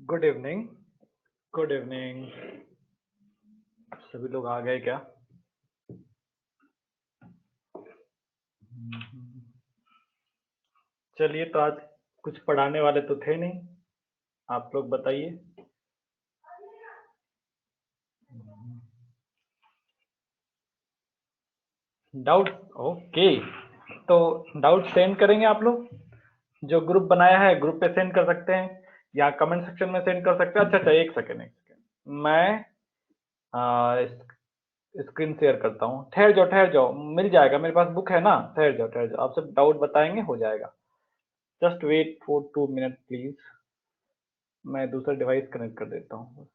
Good evening. Good evening. सभी लोग आ गए क्या? चलिए, तो आज कुछ पढ़ाने वाले तो थे नहीं, आप लोग बताइए। डाउट? ओके, तो डाउट सेंड करेंगे आप लोग। जो ग्रुप बनाया है ग्रुप पे सेंड कर सकते हैं या कमेंट सेक्शन में सेंड कर सकते हैं। अच्छा, एक सेकेंड मैं स्क्रीन शेयर करता हूँ। ठहर जाओ, मिल जाएगा, मेरे पास बुक है ना। ठहर जाओ, आप सब डाउट बताएंगे, हो जाएगा। Just wait for 2 minute please. मैं दूसरा डिवाइस कनेक्ट कर देता हूँ।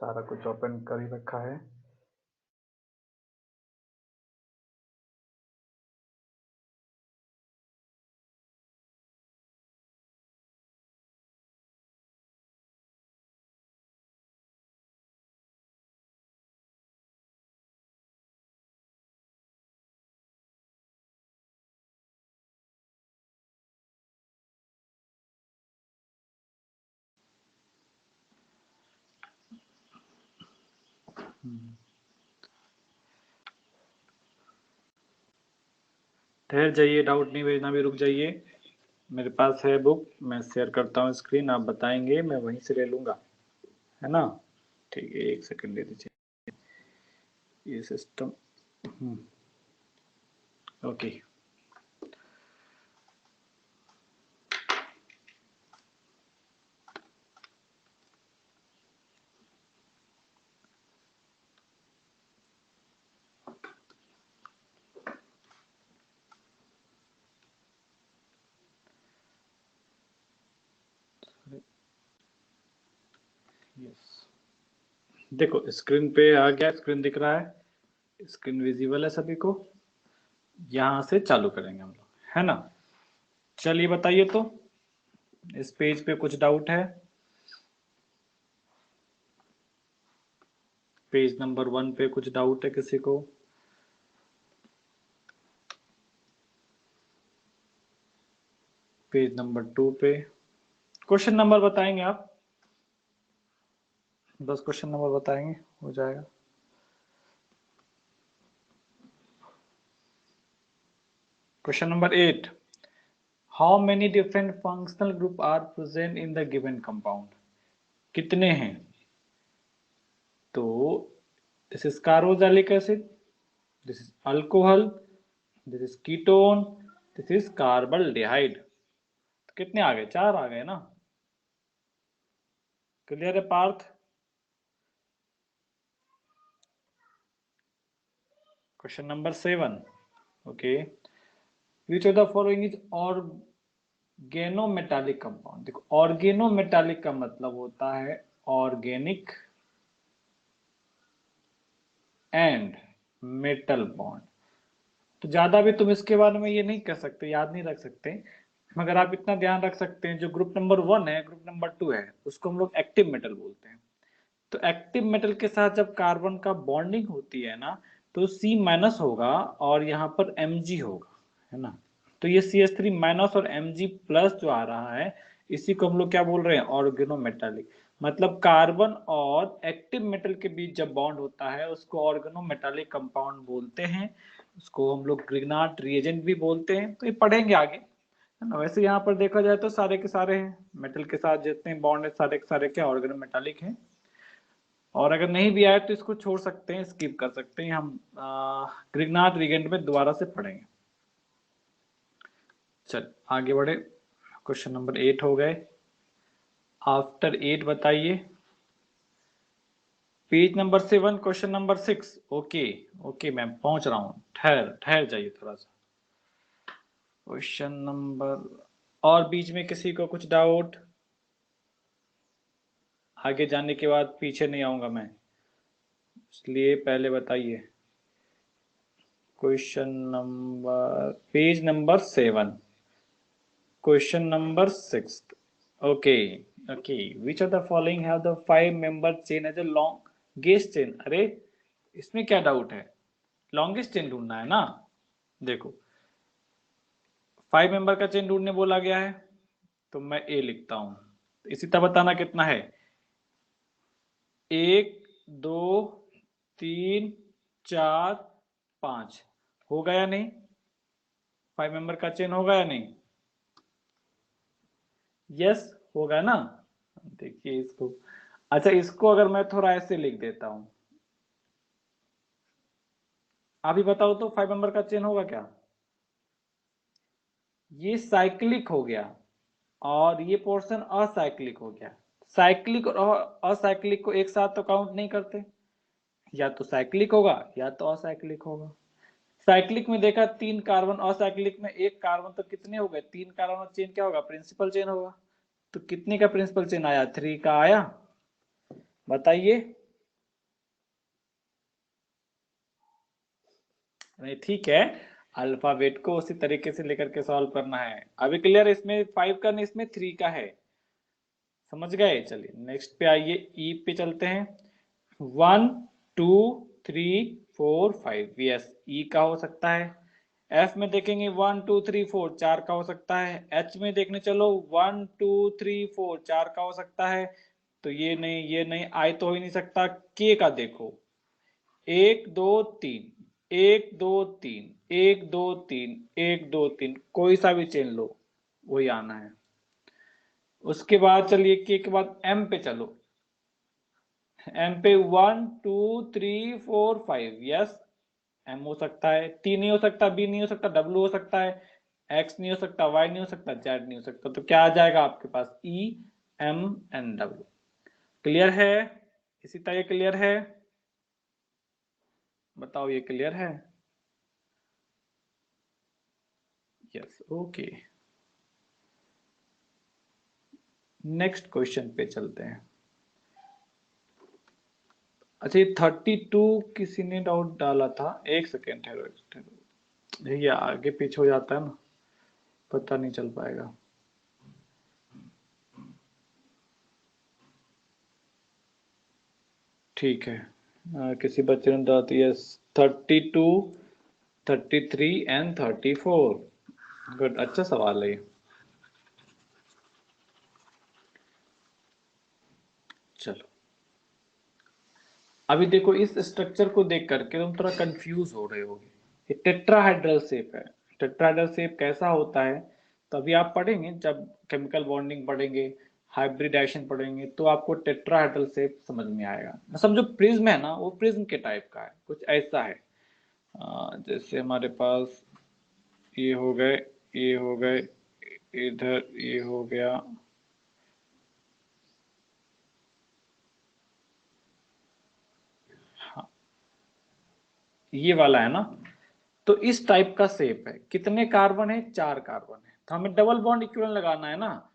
सारा कुछ ओपन कर ही रखा है। ठहर जाइए, डाउट नहीं भेजना भी, रुक जाइए। मेरे पास है बुक, मैं शेयर करता हूँ स्क्रीन, आप बताएंगे, मैं वहीं से ले लूंगा, है ना। ठीक है, एक सेकंड दे दीजिए। ये सिस्टम ओके। यस, देखो स्क्रीन पे आ गया, स्क्रीन दिख रहा है, स्क्रीन विजिबल है सभी को। यहाँ से चालू करेंगे हम लोग, है ना। चलिए बताइए, तो इस पेज पे कुछ डाउट है? पेज नंबर 1 पे कुछ डाउट है किसी को? पेज नंबर 2 पे क्वेश्चन नंबर बताएंगे आप, बस क्वेश्चन नंबर बताएंगे, हो जाएगा। Question number 8, how many different functional group are present in the given compound? कितने हैं? तो this is carboxylic acid, this is alcohol, this is ketone, this is carbaldehyde. तो कितने आ गए? 4 आ गए ना। क्लियर है Parth? Question number 7, okay, which of the following is organometallic compound? देखो, ऑर्गेनोमेटालिक का मतलब होता है ऑर्गेनिक एंड मेटल बॉन्ड। तो ज्यादा भी तुम इसके बारे में ये नहीं कर सकते, याद नहीं रख सकते, मगर आप इतना ध्यान रख सकते हैं, जो ग्रुप नंबर 1 है, ग्रुप नंबर 2 है, उसको हम लोग एक्टिव मेटल बोलते हैं। तो एक्टिव मेटल के साथ जब कार्बन का बॉन्डिंग होती है ना, तो C माइनस होगा और यहाँ पर Mg होगा, है ना। तो ये CH3 माइनस और Mg प्लस जो आ रहा है, इसी को हम लोग क्या बोल रहे हैं? ऑर्गेनोमेटालिक। मतलब कार्बन और एक्टिव मेटल के बीच जब बॉन्ड होता है, उसको ऑर्गेनोमेटालिक कंपाउंड बोलते हैं। उसको हम लोग ग्रिग्नार्ड रिएजेंट भी बोलते हैं। तो ये पढ़ेंगे आगे, है ना। वैसे यहाँ पर देखा जाए तो सारे के सारे हैं, मेटल के साथ जितने बॉन्ड है सारे के सारे क्या ऑर्गेनोमेटालिक हैं। और अगर नहीं भी आए तो इसको छोड़ सकते हैं, स्किप कर सकते हैं, हम ग्रिग्नार्ड रिएजेंट में दोबारा से पढ़ेंगे। चल आगे बढ़े, क्वेश्चन नंबर 8 हो गए। आफ्टर 8 बताइए। Page number 7 question number 6। Okay okay ma'am, पहुंच रहा हूँ, ठहर ठहर जाइए थोड़ा सा। क्वेश्चन नंबर, और बीच में किसी को कुछ डाउट? आगे जाने के बाद पीछे नहीं आऊंगा मैं, इसलिए पहले बताइए। Question number, page number 7, question number 6। Okay okay, which of the following have the 5 member chain as a longest chain? अरे इसमें क्या डाउट है, लॉन्गेस्ट चेन ढूंढना है ना। देखो 5 मेंबर का चेन ढूंढने बोला गया है, तो मैं ए लिखता हूं। इसी तरह बताना कितना है, 1 2 3 4 5। हो गया नहीं, 5 मेंबर का चेन होगा या नहीं? यस होगा ना। देखिए इसको, अच्छा इसको अगर मैं थोड़ा ऐसे लिख देता हूं, अभी बताओ तो 5 मेंबर का चेन होगा क्या? ये साइक्लिक हो गया और ये पोर्शन असाइक्लिक हो गया। साइक्लिक और असाइक्लिक को एक साथ तो काउंट नहीं करते, या तो साइक्लिक होगा या तो असाइक्लिक होगा। साइक्लिक में देखा 3 कार्बन, असाइक्लिक में 1 कार्बन, तो कितने हो गए? 3 कार्बन चेन क्या होगा? प्रिंसिपल चेन होगा। तो कितने का प्रिंसिपल चेन आया? 3 का आया। बताइए। नहीं ठीक है, अल्फाबेट को उसी तरीके से लेकर के सॉल्व करना है। अभी क्लियर? इसमें 5 का नहीं, इसमें 3 का है। समझ गए? चलिए नेक्स्ट पे आइए, ई पे चलते हैं। 1 2 3 4 5, यस ई का हो सकता है। एफ में देखेंगे 1 2 3 4, 4 का हो सकता है। एच में देखने चलो 1 2 3 4, 4 का हो सकता है। तो ये नहीं, ये नहीं, आई तो हो ही नहीं सकता। के का देखो, 1 2 3, 1 2 3, 1 2 3, 1 2 3, कोई सा भी चेन लो, वही आना है। उसके बाद चलिए के बाद एम पे चलो। एम पे 1 2 3 4 5, यस एम हो सकता है। टी नहीं हो सकता, बी नहीं हो सकता, डब्ल्यू हो सकता है, एक्स नहीं हो सकता, वाई नहीं हो सकता, जेड नहीं हो सकता। तो क्या आ जाएगा आपके पास? E M N W. Clear है? इसी तरह क्लियर है? बताओ ये क्लियर है? Yes okay. नेक्स्ट क्वेश्चन पे चलते हैं। अच्छा ये 32 किसी ने डाउट डाला था, एक सेकेंड ठहरो, ये आगे पीछे हो जाता है ना, पता नहीं चल पाएगा। ठीक है, किसी बच्चे ने डाला था यस, 32, 33 एंड 34। गुड, अच्छा सवाल है ये। चलो अभी देखो, इस स्ट्रक्चर को देख करके तुम थोड़ा कंफ्यूज हो रहे होगे। ये टेट्राहाइड्रल शेप है। टेट्राहाइड्रल शेप कैसा होता है, तो अभी आप पढ़ेंगे, जब केमिकल बॉन्डिंग पढ़ेंगे, हाइब्रिडाइजेशन पढ़ेंगे, तो आपको टेट्राहाइड्रल शेप समझ में आएगा। समझो प्रिज्म है ना, वो प्रिज्म के टाइप का है, कुछ ऐसा है। जैसे हमारे पास ये हो गए, ये हो गए, इधर ये हो गया, हाँ ये वाला है ना। तो इस टाइप का शेप है। कितने कार्बन है? 4 कार्बन है। तो हमें डबल बॉन्ड इक्विवेलेंट लगाना है ना,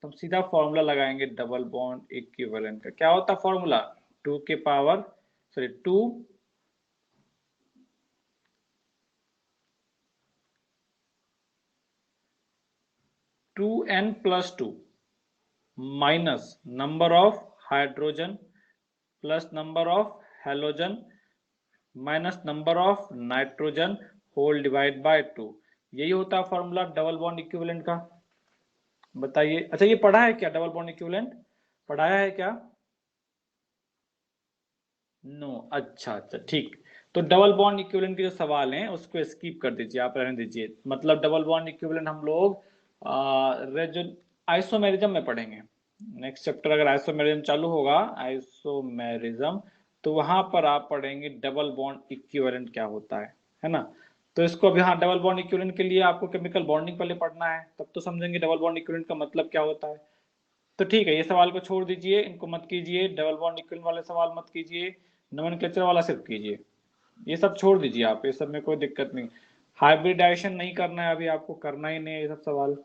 तो हम सीधा फॉर्मूला लगाएंगे डबल बॉन्ड इक्विवेलेंट का। क्या होता है formula? 2n+2 minus number of hydrogen plus number of halogen minus number of nitrogen whole divide by 2। यही होता है फॉर्मूला डबल बॉन्ड इक्विवेलेंट का। बताइए। अच्छा ये पढ़ा है क्या डबल बॉन्ड इक्विवेलेंट? पढ़ाया है क्या? नो, अच्छा अच्छा ठीक। तो डबल बॉन्ड इक्विवेलेंट के जो सवाल हैं उसको स्किप कर दीजिए, आप रहने दीजिए। मतलब डबल बॉन्ड इक्विवेलेंट हम लोग आइसोमेरिज्म में पढ़ेंगे। नेक्स्ट चैप्टर अगर आइसोमेरिज्म चालू होगा, आइसोमेरिज्म, तो वहां पर आप पढ़ेंगे डबल बॉन्ड इक्विवेलेंट क्या होता है ना। तो इसको अभी, हाँ डबल बॉन्ड इक्विवेलेंट के लिए आपको केमिकल बॉन्डिंग पहले पढ़ना है, तब तो समझेंगे डबल बॉन्ड इक्विवेलेंट का मतलब क्या होता है। तो ठीक है, ये सवाल को छोड़ दीजिए, इनको मत कीजिए, डबल बॉन्ड इक्विवेलेंट वाले सवाल मत कीजिए, नोमेनक्लेचर वाला सिर्फ कीजिए। ये सब छोड़ दीजिए आप, ये सब में कोई दिक्कत नहीं। हाइब्रिडाइजेशन नहीं करना है अभी, आपको करना ही नहीं है ये सब सवाल।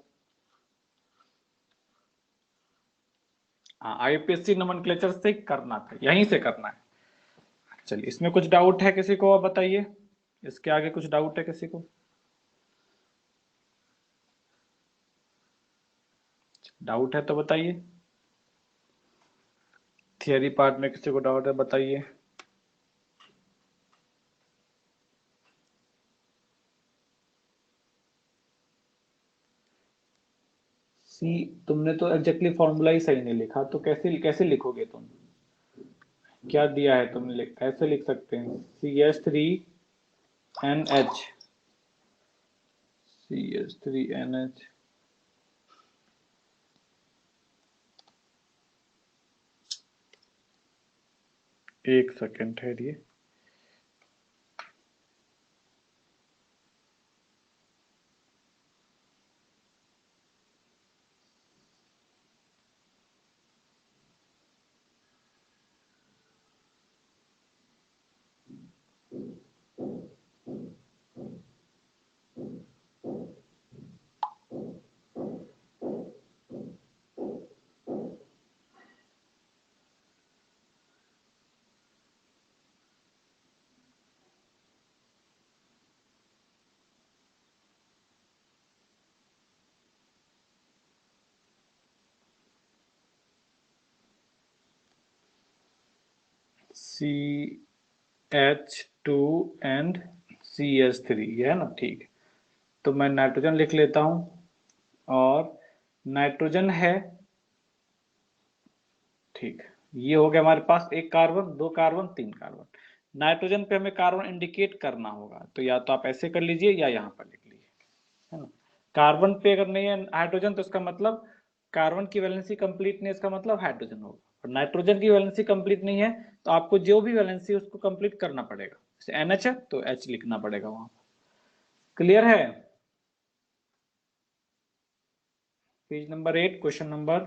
हाँ आईपीएससी नोमेनक्लेचर से करना था, यहीं से करना है। चलिए इसमें कुछ डाउट है किसी को? आप बताइए, इसके आगे कुछ डाउट है किसी को? डाउट है तो बताइए। थियरी पार्ट में किसी को डाउट है बताइए। सी, तुमने तो एग्जैक्टली फॉर्मूला ही सही नहीं लिखा, तो कैसे कैसे लिखोगे तुम? क्या दिया है तुमने, ऐसे लिख सकते हैं CH3NH, CH3NH। एक सेकेंड ठहरिए। CH2 एंड CH3, ये है ना, ठीक। तो मैं नाइट्रोजन लिख लेता हूं, और नाइट्रोजन है, ठीक। ये हो गया हमारे पास एक कार्बन, दो कार्बन, तीन कार्बन। नाइट्रोजन पे हमें कार्बन इंडिकेट करना होगा, तो या तो आप ऐसे कर लीजिए या यहाँ पर लिख लीजिए, है ना। कार्बन पे अगर नहीं है हाइड्रोजन, तो इसका मतलब कार्बन की वैलेंसी कंप्लीट नहीं है, इसका मतलब हाइड्रोजन होगा। और नाइट्रोजन की वैलेंसी कंप्लीट नहीं है, तो आपको जो भी वैलेंसी है उसको कंप्लीट करना पड़ेगा। जैसे NH है तो H लिखना पड़ेगा वहां पर। क्लियर है? Page number 8, question number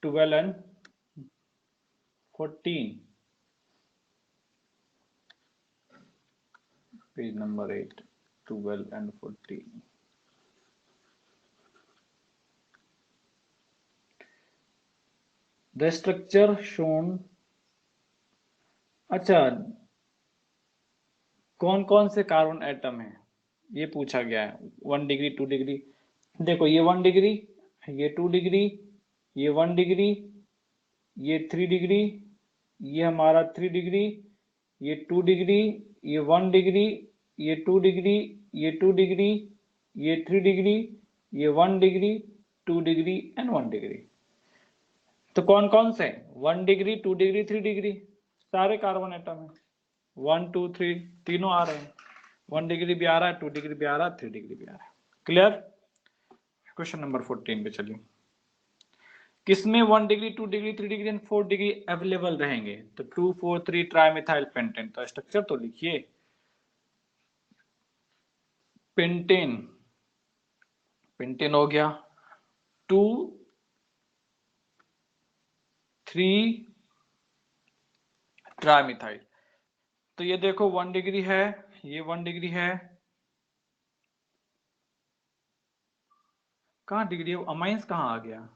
12 and 14। Page number 8, 12 and 14। The structure shown, अच्छा, कौन कौन से कार्बन एटम है ये पूछा गया है। 1 डिग्री, 2 डिग्री। देखो ये 1 डिग्री, ये 2 डिग्री, ये 1 डिग्री, ये 3 डिग्री, ये हमारा 3 डिग्री, ये 2 डिग्री, ये 1 डिग्री, ये 2 डिग्री, ये 2 डिग्री, ये 3 डिग्री, ये 1 डिग्री, 2 डिग्री एंड 1 डिग्री। तो कौन कौन से? 1 डिग्री, 2 डिग्री, 3 डिग्री, सारे कार्बन एटम है। 1 2 3 तीनों आ रहे हैं। 1 डिग्री भी आ रहा है, 2 डिग्री भी आ रहा है, 3 डिग्री भी आ रहा है। क्लियर? क्वेश्चन नंबर 14 पे चलिए। किसमें 1 degree, 2 degree, 3 degree and 4 degree available रहेंगे? तो 2,4,3 ट्राइमिथाइल पेंटेन। तो स्ट्रक्चर तो लिखिए। पेंटेन, पेंटेन हो गया। 2,3 ट्राइमिथाइल। तो ये देखो 1 डिग्री है, ये 1 डिग्री है। कहाँ डिग्री है? अमाइंस कहाँ आ गया?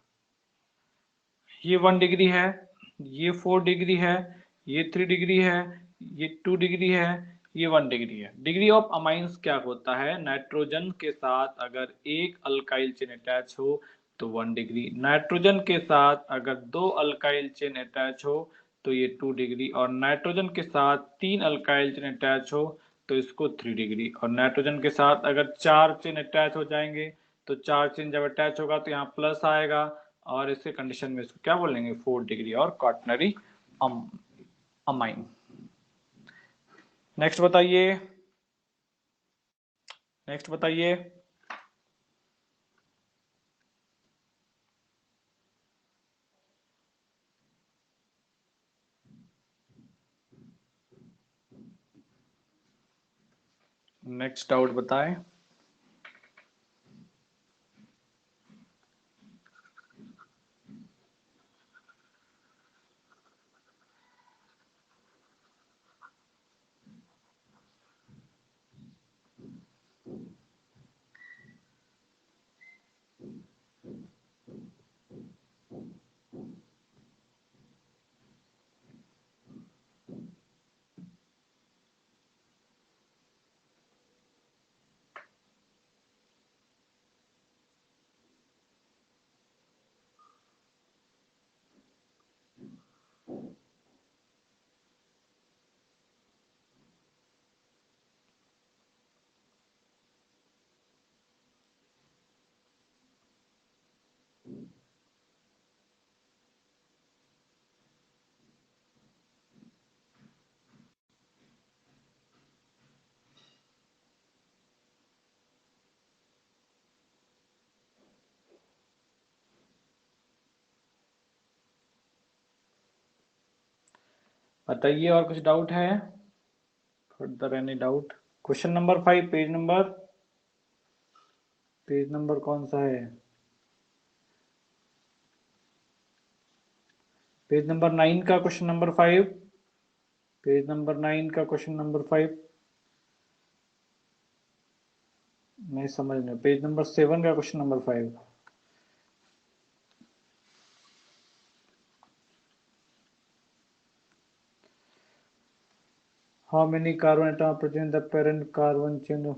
ये 1 डिग्री है, ये 4 डिग्री है, ये 3 डिग्री है, ये 2 डिग्री है, ये 1 डिग्री है। डिग्री ऑफ अमाइंस क्या होता है? नाइट्रोजन के साथ अगर एक अल्काइल चेन अटैच हो तो 1 डिग्री, नाइट्रोजन के साथ अगर दो अल्काइल चेन अटैच हो तो ये 2 डिग्री, और नाइट्रोजन के साथ तीन अल्काइल चेन अटैच हो तो इसको 3 डिग्री, और नाइट्रोजन के साथ अगर चार चेन अटैच हो जाएंगे तो चार चेन जब अटैच होगा तो यहाँ प्लस आएगा, और इसके कंडीशन में इसको क्या बोलेंगे? 4 डिग्री और क्वाटनरी अमाइन। नेक्स्ट बताइए, नेक्स्ट बताइए। नेक्स्ट डाउट बताएं। बताइए और कुछ डाउट है? Further any doubt? Question number 5, page number कौन सा है? पेज नंबर 9 का क्वेश्चन नंबर 5, पेज नंबर 9 का क्वेश्चन नंबर 5। नहीं समझ में, पेज नंबर 7 का question number 5। How many carbon atom present the parent carbon chain?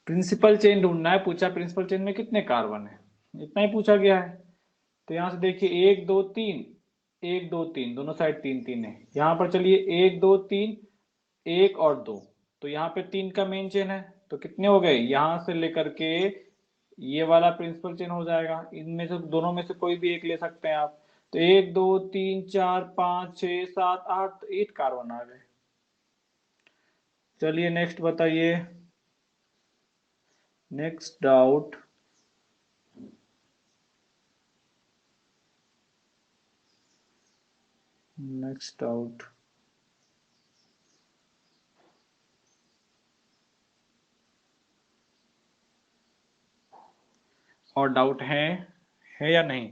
Principal chain ढूंढना है, पूछा प्रिंसिपल चेन में कितने कार्बन है, इतना ही पूछा गया है। तो यहां से देखिए 1 2 3, 1 2 3 दोनों साइड 3 3 है। यहाँ पर चलिए 1 2 3, 1 और 2, तो यहाँ पे 3 का मेन चेन है। तो कितने हो गए, यहां से लेकर के ये वाला प्रिंसिपल चेन हो जाएगा। इनमें से दोनों में से कोई भी एक ले सकते हैं आप। तो 1 2 3 4 5 6 7 8, 8 कार्बन आ गए। चलिए नेक्स्ट बताइए, नेक्स्ट डाउट। नेक्स्ट डाउट, और डाउट है या नहीं?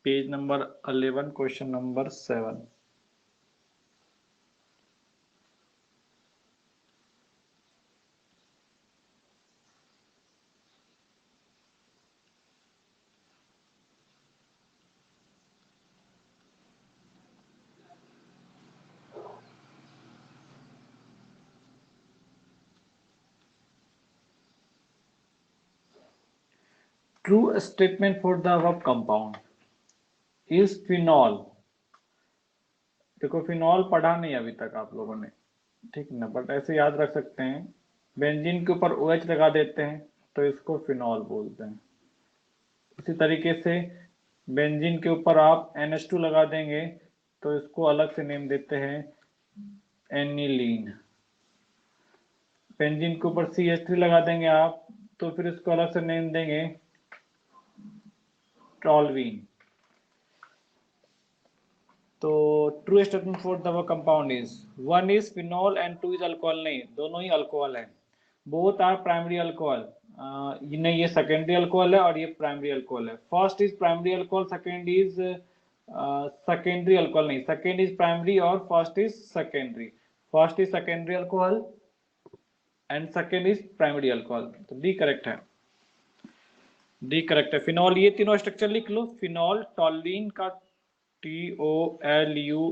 Page number 11 question number 7। True statement for the above compound is phenol. देखो फिनॉल पढ़ा नहीं अभी तक आप लोगों ने, ठीक है ना, बट ऐसे याद रख सकते हैं। बेंजीन के ऊपर OH लगा देते हैं तो इसको फिनॉल बोलते हैं। इसी तरीके से बेंजीन के ऊपर आप NH2 लगा देंगे तो इसको अलग से नेम देते हैं एनिलीन। बेंजीन के ऊपर CH3 लगा देंगे आप तो फिर इसको अलग से नेम देंगे टॉल्वीन। तो true statement for the compound is 1 is phenol and 2 is alcohol. नहीं, दोनों ही अल्कोहल है। Both are primary alcohol. नहीं, ये सेकेंडरी अल्कोहल है और ये प्राइमरी अल्कोहल है। First is primary alcohol, second is secondary alcohol. नहीं, सेकेंड इज प्राइमरी और first is secondary. First is secondary alcohol and second is primary alcohol. तो D correct है, डी करेक्ट है। Phenol, ये तीनों स्ट्रक्चर लिख लो। Phenol, टॉल्वीन का TOLUENE,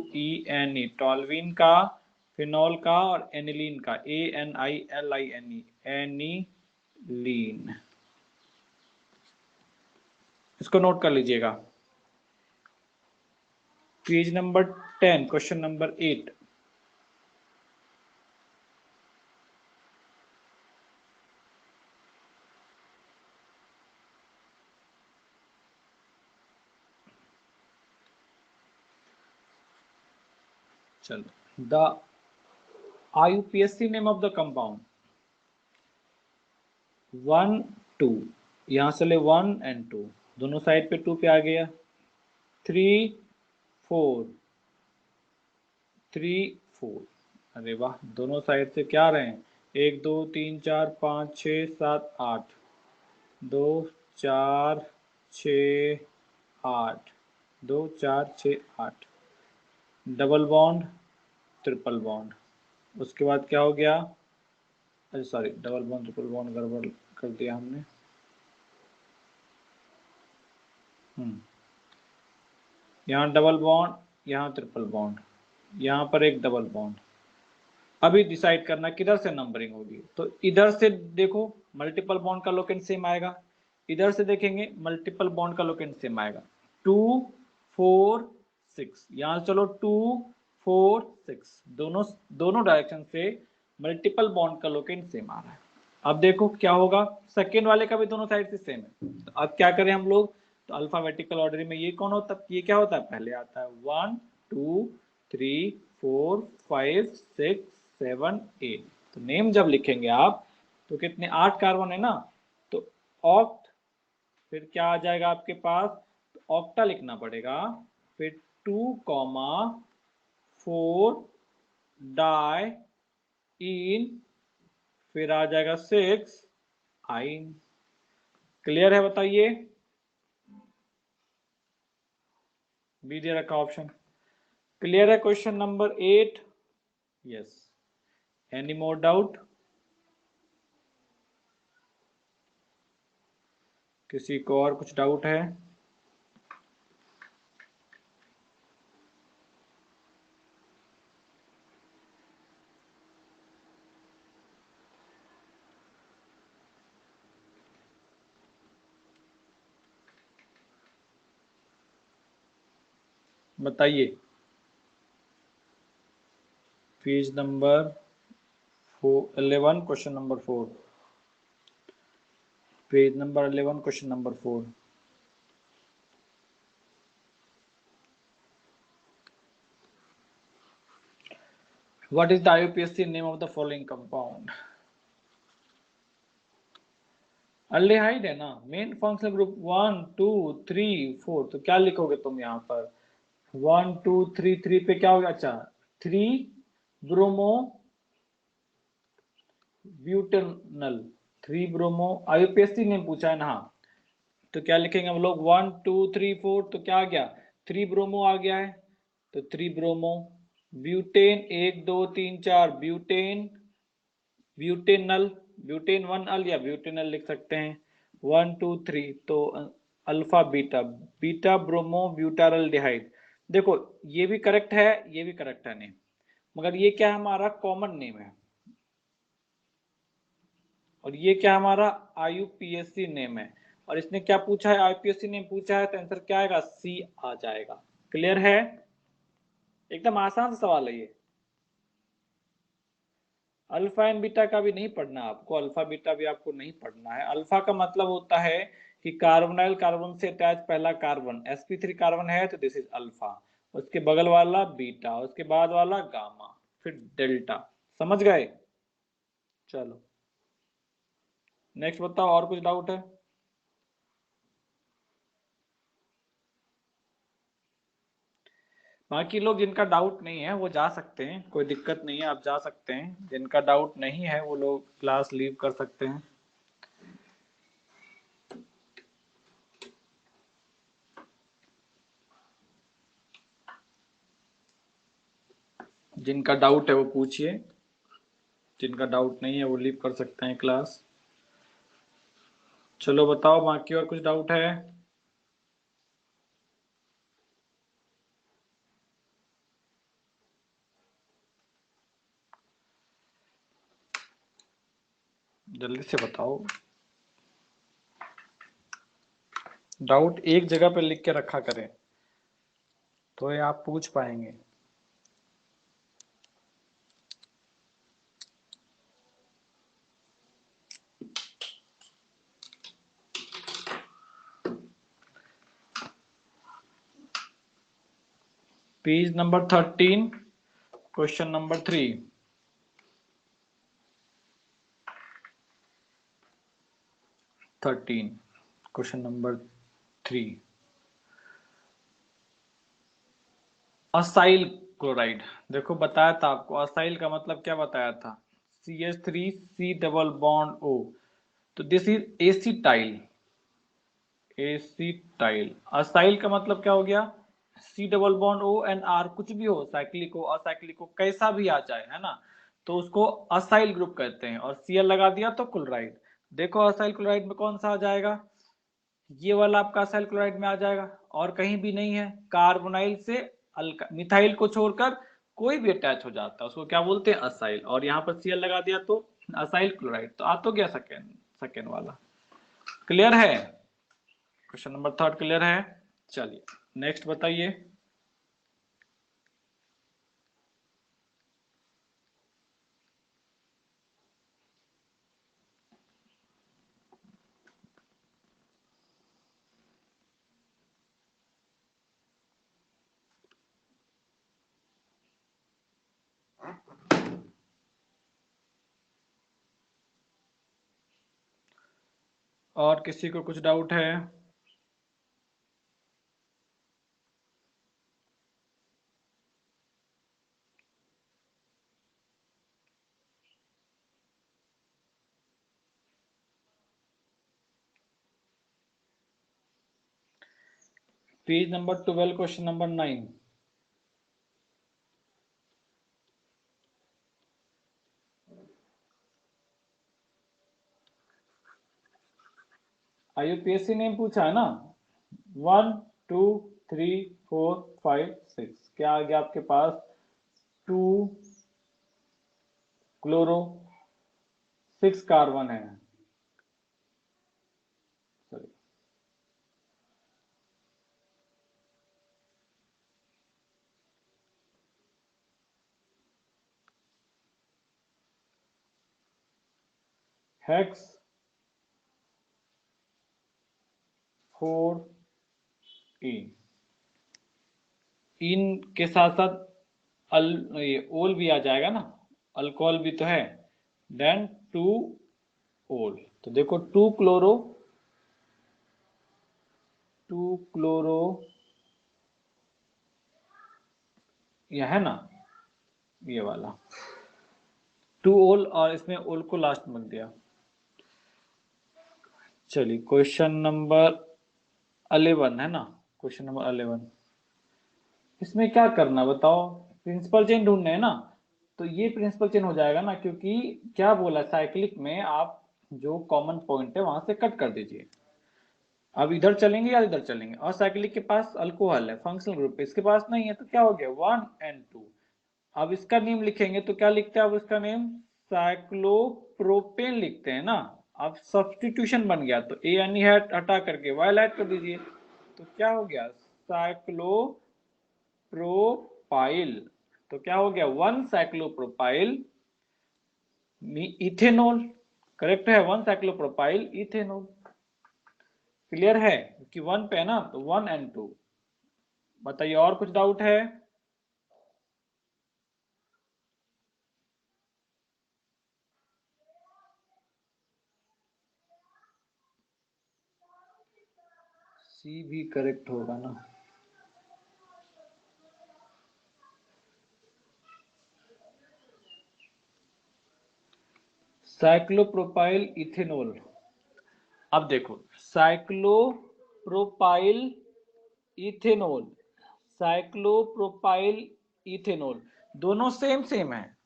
टॉल्वीन का, फिनॉल का और एनिलीन का ANILINE, एनिलीन। इसको नोट कर लीजिएगा। Page number 10 question number 8। चलो, the IUPAC name of the compound 1 2, यहां से ले 1 एंड 2, दोनों साइड पे 2 पे आ गया। 3 4, 3 4, अरे वाह, दोनों साइड से क्या आ रहे हैं, 1 2 3 4 5 6 7 8, 2 4 6 8, 2 4 6 8, डबल बॉन्ड, ट्रिपल बॉन्ड। उसके बाद क्या हो गया, अरे sorry, double bond triple bond गड़बड़ कर दिया हमने। यहाँ डबल बॉन्ड, यहाँ ट्रिपल बॉन्ड, यहाँ पर एक डबल बॉन्ड। अभी डिसाइड करना किधर से नंबरिंग होगी। तो इधर से देखो मल्टीपल बॉन्ड का लोकेंट सेम आएगा, इधर से देखेंगे मल्टीपल बॉन्ड का लोकेंट सेम आएगा। 2 4 6, यहाँ चलो 2 4 6, दोनों दोनों डायरेक्शन से मल्टीपल बॉन्ड का लोकेंट सेम आ रहा है। अब देखो क्या होगा, सेकेंड वाले का भी दोनों साइड से सेम है। तो अब क्या करें हम लोग, तो अल्फाबेटिकल ऑर्डर में ये कौन होता है, ये क्या होता है, पहले आता है 1 2 3 4 5 6 7 8। तो नेम जब लिखेंगे आप तो कितने 8 कार्बन है ना, तो ऑक्ट, फिर क्या आ जाएगा आपके पास, तो ऑक्टा लिखना पड़ेगा, फिर 2 कॉमा 4 डाई इन, फिर आ जाएगा 6 आइन। क्लियर है बताइए, बी दे रखा ऑप्शन। क्लियर है question number 8? Yes. Any more doubt? किसी को और कुछ डाउट है? बताइए। Page number 11 question number 4। Page number 11 question number 4। What is the IUPAC name of the following compound? Aldehyde है ना, मेन फंक्शनल ग्रुप 1 2 3 4। तो क्या लिखोगे तुम यहाँ पर, 1 2 3 3 पे क्या होगा, अच्छा 3 ब्रोमो ब्यूटेनल, 3 ब्रोमो, आईयूपीएससी ने पूछा है ना, हाँ। तो क्या लिखेंगे हम लोग, 1 2 3 4, तो क्या आ गया, 3 ब्रोमो आ गया है, तो 3 bromo, butane 1 2 3 4 butane, butanal, butane 1 अल या ब्यूटेनल लिख सकते हैं, 1 2 3, तो अल्फा बीटा, बीटा ब्रोमो ब्यूटारल्डिहाइड। देखो ये भी करेक्ट है, ये भी करेक्ट है नेम, मगर ये क्या हमारा कॉमन नेम है, और ये क्या हमारा आईयूपीएससी नेम है, और इसने क्या पूछा है, आईयूपीएससी नेम पूछा है, तो आंसर क्या आएगा, सी आ जाएगा। क्लियर है, एकदम आसान सा सवाल है ये। अल्फा एंड बीटा का भी नहीं पढ़ना आपको, अल्फा बीटा भी आपको नहीं पढ़ना है। अल्फा का मतलब होता है कि कार्बोनाइल कार्बन से अटैच पहला कार्बन, sp3 कार्बन है तो दिस इज अल्फा, उसके बगल वाला बीटा, उसके बाद वाला गामा, फिर डेल्टा। समझ गए? चलो नेक्स्ट बताओ, और कुछ डाउट है? बाकी लोग जिनका डाउट नहीं है वो जा सकते हैं, कोई दिक्कत नहीं है, आप जा सकते हैं। जिनका डाउट नहीं है वो लोग क्लास लीव कर सकते हैं। जिनका डाउट है वो पूछिए, जिनका डाउट नहीं है वो लीव कर सकते हैं क्लास। चलो बताओ बाकी और कुछ डाउट है? जल्दी से बताओ, डाउट एक जगह पे लिख के रखा करें तो ये आप पूछ पाएंगे। Page number 13 question number 3। 13 question number 3, acyl chloride. देखो बताया था आपको, असाइल का मतलब क्या बताया था, CH3 C double bond O, तो this is acetyl, acetyl. Acyl का मतलब क्या हो गया, C double bond O and R, कुछ भी हो, साइक्लिक हो असाइक्लिक हो कैसा भी आ जाए, है ना, तो उसको असाइल ग्रुप कहते हैं, और Cl लगा दिया तो क्लोराइड। देखो असाइल क्लोराइड में कौन सा आ जाएगा, ये वाला आपका असाइल क्लोराइड में आ जाएगा, और कहीं भी नहीं है। कार्बोनाइल से मिथाइल को छोड़कर कोई भी अटैच हो जाता है उसको क्या बोलते हैं, असाइल, और यहाँ पर Cl लगा दिया तो असाइल क्लोराइड, तो आ तो गया सेकेंड, सेकेंड वाला। क्लियर है, क्वेश्चन नंबर 3 क्लियर है। चलिए नेक्स्ट बताइए। और किसी को कुछ डाउट है? Page number 12, question number 9। IUPAC ने पूछा है ना, 1 2 3 4 5 6, क्या आ गया आपके पास? 2 क्लोरो, 6 कार्बन है, सॉरी, हेक्स 4 इन, इन के साथ साथ ये ओल भी आ जाएगा ना, अल्कोहल भी तो है, देन 2 ओल। तो देखो 2 क्लोरो, यह है ना, ये वाला 2 ओल, और इसमें ओल को लास्ट में रख दिया। चलिए क्वेश्चन नंबर 11 है ना, क्वेश्चन नंबर 11, इसमें क्या करना बताओ? प्रिंसिपल चेन ढूंढना है ना, तो ये प्रिंसिपल चेन हो जाएगा ना, क्योंकि क्या बोला, साइक्लिक में आप जो कॉमन पॉइंट है वहां से कट कर दीजिए। अब इधर चलेंगे या इधर चलेंगे, और साइक्लिक के पास अल्कोहल है, फंक्शनल ग्रुप, इसके पास नहीं है, तो क्या हो गया 1 and 2। अब इसका नेम लिखेंगे तो क्या लिखते हैं, अब इसका नेम साइक्लोप्रोपेन लिखते हैं ना। अब सब्स्टिट्यूशन बन गया, तो ए एन हटा करके वाई ऐड कर दीजिए, तो क्या हो गया साइक्लोप्रोपाइल। तो क्या हो गया 1 साइक्लोप्रोपाइल इथेनॉल, करेक्ट है, 1 साइक्लोप्रोपाइल इथेनॉल। क्लियर है कि 1 पे है ना, तो 1 and 2। बताइए और कुछ डाउट है? सी भी करेक्ट होगा ना। Cyclopropyl ethanol. अब देखो साइक्लोप्रोपाइल इथेनॉल, साइक्लोप्रोपाइल इथेनॉल, दोनों सेम सेम है।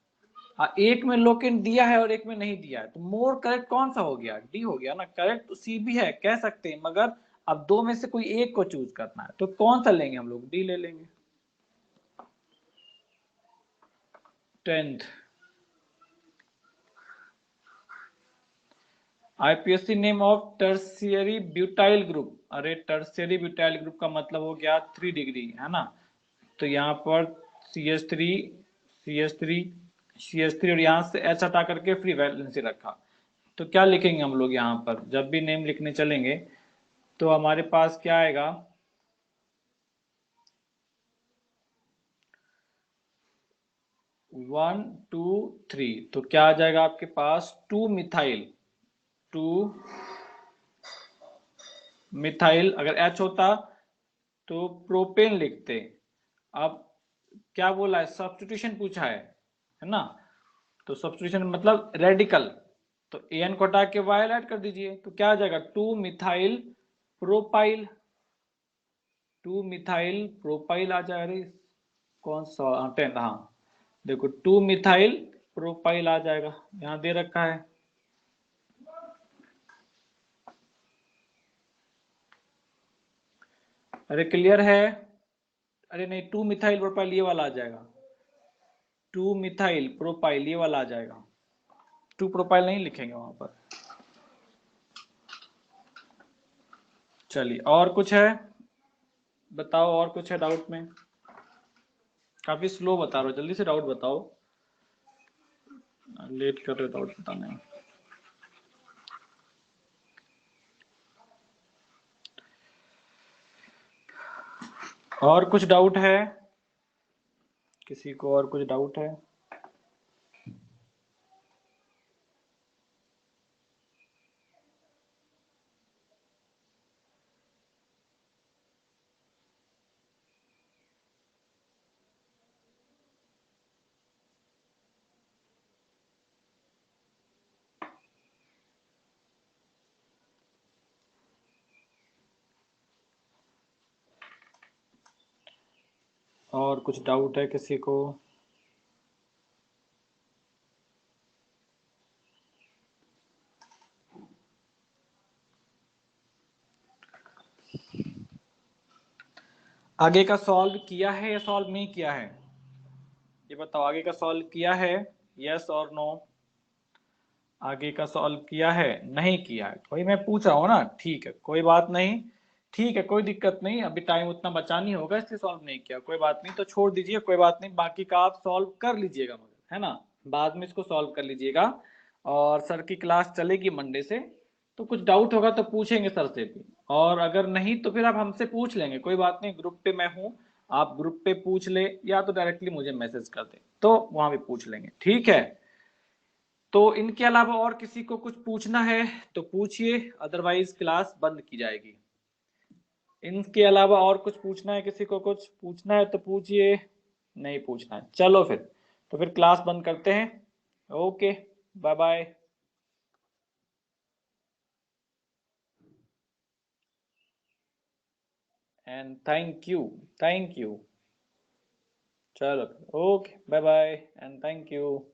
एक में लोकेन दिया है और एक में नहीं दिया है, तो मोर करेक्ट कौन सा हो गया? डी हो गया ना। करेक्ट तो सी भी है कह सकते हैं, मगर अब दो में से कोई एक को चूज करना है, तो कौन सा लेंगे हम लोग? डी ले लेंगे। 10th IPSC name of tertiary butyl group. अरे टर्शियरी ब्यूटाइल ग्रुप का मतलब हो गया 3 डिग्री, है ना। तो यहाँ पर CH3 CH3 CH3, और यहाँ से H हटा करके फ्री वैलेंसी रखा। तो क्या लिखेंगे हम लोग यहाँ पर, जब भी नेम लिखने चलेंगे तो हमारे पास क्या आएगा? 1 2 3, तो क्या आ जाएगा आपके पास? 2 मिथाइल, 2 मिथाइल, अगर H होता तो प्रोपेन लिखते। अब क्या बोला है, सब्स्टिट्यूशन पूछा है ना, तो सब्स्टिट्यूशन मतलब रेडिकल, तो एन को हटा के वाई ऐड कर दीजिए, तो क्या आ जाएगा 2 मिथाइल प्रोपाइल, 2 मिथाइल प्रोपाइल आ जाएगा। अरे कौन सा 10, हाँ देखो 2 मिथाइल प्रोपाइल आ जाएगा, यहाँ दे रखा है। अरे क्लियर है? अरे नहीं, 2 मिथाइल प्रोपाइल ये वाला आ जाएगा, 2 मिथाइल प्रोपाइल ये वाला आ जाएगा, 2 प्रोपाइल नहीं लिखेंगे वहां पर। चलिए और कुछ है बताओ, और कुछ है डाउट में? काफी स्लो बता रहे हो, जल्दी से डाउट बताओ, लेट कर रहे हो डाउट बताने में। और कुछ डाउट है? किसी को और कुछ डाउट है? और कुछ डाउट है किसी को? आगे का सॉल्व किया है या सॉल्व नहीं किया है? ये बताओ, आगे का सॉल्व किया है? यस और नो? आगे का सॉल्व किया है? नहीं किया है? वही मैं पूछ रहा हूँ ना। ठीक है, कोई बात नहीं। ठीक है, कोई दिक्कत नहीं, अभी टाइम उतना बचा नहीं होगा इसलिए सॉल्व नहीं किया। कोई बात नहीं, तो छोड़ दीजिए, कोई बात नहीं। बाकी का आप सॉल्व कर लीजिएगा, मगर है ना, बाद में इसको सॉल्व कर लीजिएगा। और सर की क्लास चलेगी मंडे से, तो कुछ डाउट होगा तो पूछेंगे सर से भी, और अगर नहीं तो फिर आप हमसे पूछ लेंगे, कोई बात नहीं। ग्रुप पे मैं हूँ, आप ग्रुप पे पूछ ले या तो डायरेक्टली मुझे मैसेज कर दे, तो वहां भी पूछ लेंगे। ठीक है, तो इनके अलावा और किसी को कुछ पूछना है तो पूछिए, अदरवाइज क्लास बंद की जाएगी। इनके अलावा और कुछ पूछना है? किसी को कुछ पूछना है तो पूछिए, नहीं पूछना है चलो फिर, तो फिर क्लास बंद करते हैं। Okay, bye bye and thank you. Thank you. चलो, okay, bye bye and thank you.